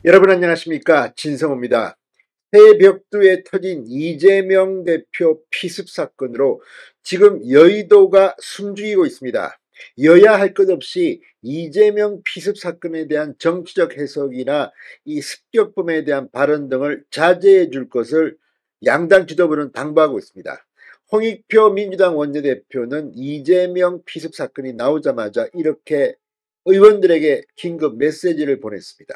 여러분 안녕하십니까? 진성호입니다. 새벽두에 터진 이재명 대표 피습 사건으로 지금 여의도가 숨죽이고 있습니다. 여야 할 것 없이 이재명 피습 사건에 대한 정치적 해석이나 이 습격범에 대한 발언 등을 자제해 줄 것을 양당 지도부는 당부하고 있습니다. 홍익표 민주당 원내대표는 이재명 피습 사건이 나오자마자 이렇게 의원들에게 긴급 메시지를 보냈습니다.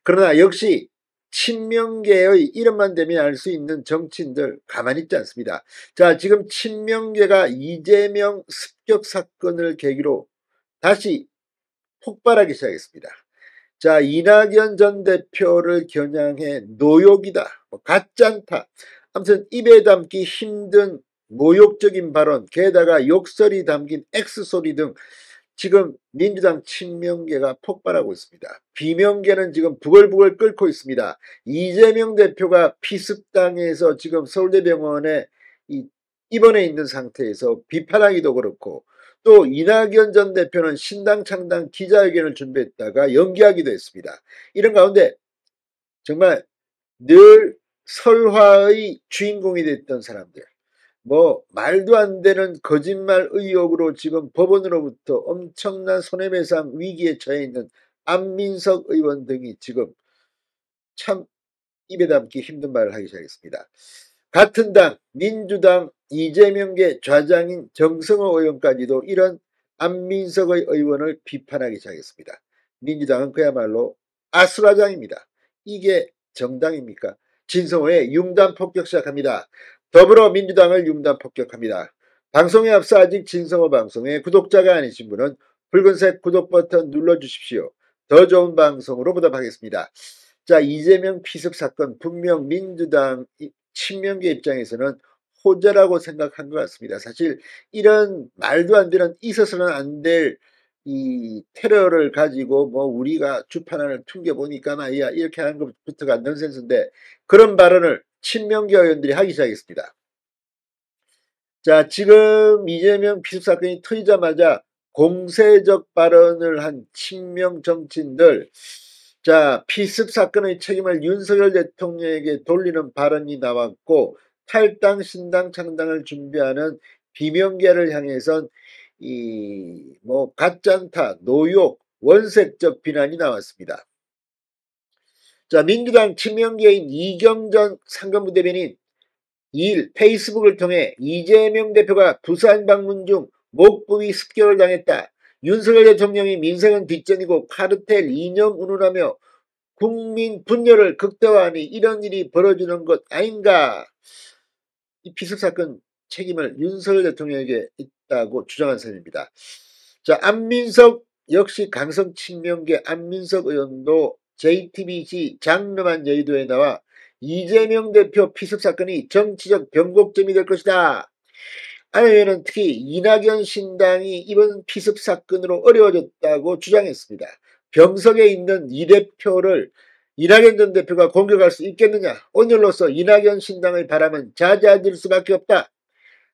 그러나 역시 친명계의 이름만 대면 알 수 있는 정치인들 가만히 있지 않습니다. 자, 지금 친명계가 이재명 습격 사건을 계기로 다시 폭발하기 시작했습니다. 자, 이낙연 전 대표를 겨냥해 노욕이다, 가짜다, 아무튼 입에 담기 힘든 모욕적인 발언, 게다가 욕설이 담긴 X소리 등 지금 민주당 친명계가 폭발하고 있습니다. 비명계는 지금 부글부글 끓고 있습니다. 이재명 대표가 피습당해서 지금 서울대병원에 입원해 있는 상태에서 비판하기도 그렇고, 또 이낙연 전 대표는 신당 창당 기자회견을 준비했다가 연기하기도 했습니다. 이런 가운데 정말 늘 설화의 주인공이 됐던 사람들, 말도 안 되는 거짓말 의혹으로 지금 법원으로부터 엄청난 손해배상 위기에 처해 있는 안민석 의원 등이 지금 참 입에 담기 힘든 말을 하기 시작했습니다. 같은 당 민주당 이재명계 좌장인 정성호 의원까지도 이런 안민석 의원을 비판하기 시작했습니다. 민주당은 그야말로 아수라장입니다. 이게 정당입니까? 진성호의 융단 폭격 시작합니다. 더불어민주당을 융단 폭격합니다. 방송에 앞서 아직 진성호 방송의 구독자가 아니신 분은 붉은색 구독 버튼 눌러주십시오. 더 좋은 방송으로 보답하겠습니다. 자, 이재명 피습 사건 분명 민주당 친명계 입장에서는 호재라고 생각한 것 같습니다. 사실 이런 말도 안 되는 있어서는 안 될 이 테러를 가지고 우리가 주판안을 퉁겨보니까 말이야 이렇게 하는 것부터가 넌센스인데, 그런 발언을 친명계 의원들이 하기 시작했습니다. 자, 지금 이재명 피습 사건이 터지자마자 공세적 발언을 한 친명 정치인들, 자, 피습 사건의 책임을 윤석열 대통령에게 돌리는 발언이 나왔고, 탈당 신당 창당을 준비하는 비명계를 향해선 가짜다, 노욕, 원색적 비난이 나왔습니다. 자, 민주당 친명계인 이경전 상근부 대변인 2일 페이스북을 통해 이재명 대표가 부산 방문 중 목 부위 습격을 당했다. 윤석열 대통령이 민생은 뒷전이고 카르텔 이념 운운하며 국민 분열을 극대화하니 이런 일이 벌어지는 것 아닌가. 이 피습 사건 책임을 윤석열 대통령에게 있다고 주장한 셈입니다. 자, 안민석 역시 강성 친명계 안민석 의원도 JTBC 장르만 여의도에 나와 이재명 대표 피습 사건이 정치적 변곡점이 될 것이다. 안 의원은 특히 이낙연 신당이 이번 피습 사건으로 어려워졌다고 주장했습니다. 병석에 있는 이 대표를 이낙연 전 대표가 공격할 수 있겠느냐. 오늘로서 이낙연 신당의 바람은 잦아질 수밖에 없다.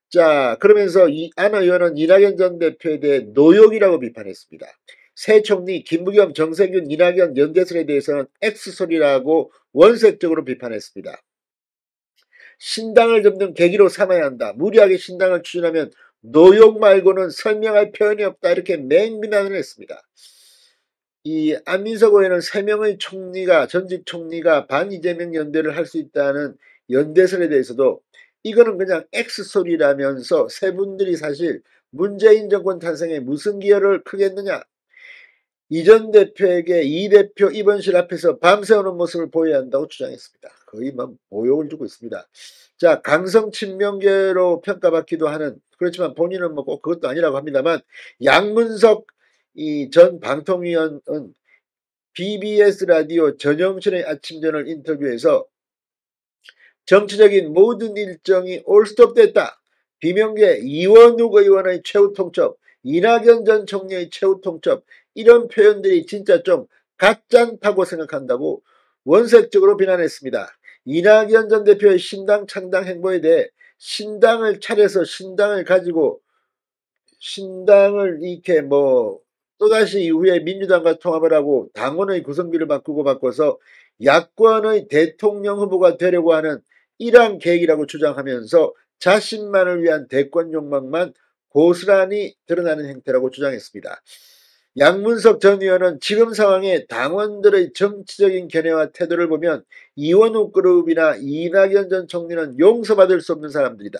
자, 그러면서 안 의원은 이낙연 전 대표에 대해 노욕이라고 비판했습니다. 새 총리 김부겸, 정세균, 이낙연 연대설에 대해서는 X소리라고 원색적으로 비판했습니다. 신당을 접는 계기로 삼아야 한다. 무리하게 신당을 추진하면 노욕 말고는 설명할 표현이 없다. 이렇게 맹비난을 했습니다. 이 안민석 의원은 3명의 총리가, 전직 총리가 반 이재명 연대를 할 수 있다는 연대설에 대해서도 이거는 그냥 X소리라면서 세 분들이 사실 문재인 정권 탄생에 무슨 기여를 크게 했느냐. 이 전 대표에게 이 대표 입원실 앞에서 밤새우는 모습을 보여야 한다고 주장했습니다. 거의 모욕을 주고 있습니다. 자, 강성 친명계로 평가받기도 하는, 그렇지만 본인은 꼭 그것도 아니라고 합니다만, 양문석 전 방통위원은 BBS 라디오 전영신의 아침전을 인터뷰에서 정치적인 모든 일정이 올스톱됐다. 비명계 이원욱 의원의 최후 통첩, 이낙연 전 총리의 최후 통첩, 이런 표현들이 진짜 좀 가짠다고 생각한다고 원색적으로 비난했습니다. 이낙연 전 대표의 신당 창당 행보에 대해 신당을 차려서 신당을 가지고 신당을 이렇게 또다시 이후에 민주당과 통합을 하고 당원의 구성비를 바꿔서 야권의 대통령 후보가 되려고 하는 이러한 계획이라고 주장하면서 자신만을 위한 대권 욕망만 고스란히 드러나는 행태라고 주장했습니다. 양문석 전 의원은 지금 상황에 당원들의 정치적인 견해와 태도를 보면 이원우 그룹이나 이낙연 전 총리는 용서받을 수 없는 사람들이다.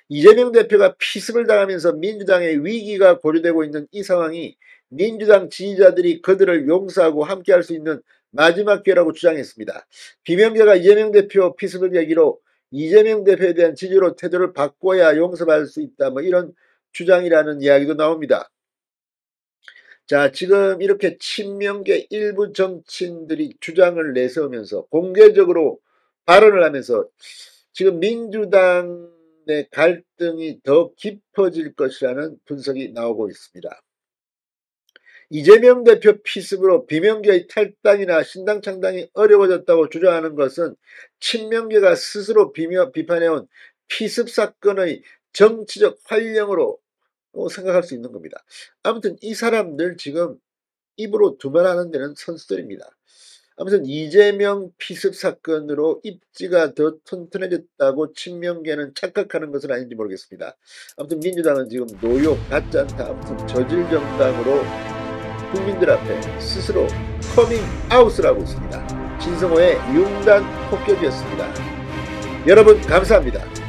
이재명 대표가 피습을 당하면서 민주당의 위기가 고려되고 있는 이 상황이 민주당 지지자들이 그들을 용서하고 함께할 수 있는 마지막 기회라고 주장했습니다. 비명계가 이재명 대표 피습을 계기로 이재명 대표에 대한 지지로 태도를 바꿔야 용서받을 수 있다. 이런 주장이라는 이야기도 나옵니다. 자, 지금 이렇게 친명계 일부 정치인들이 주장을 내세우면서 공개적으로 발언을 하면서 지금 민주당의 갈등이 더 깊어질 것이라는 분석이 나오고 있습니다. 이재명 대표 피습으로 비명계의 탈당이나 신당 창당이 어려워졌다고 주장하는 것은 친명계가 스스로 비판해온 피습 사건의 정치적 활용으로 생각할 수 있는 겁니다. 아무튼 이 사람들 지금 입으로 두말하는 데는 선수들입니다. 아무튼 이재명 피습 사건으로 입지가 더 튼튼해졌다고 친명계는 착각하는 것은 아닌지 모르겠습니다. 아무튼 민주당은 지금 노욕, 가짜 않다, 아무튼 저질 정당으로 국민들 앞에 스스로 커밍아웃을 하고 있습니다. 진성호의 융단 폭격이었습니다. 여러분 감사합니다.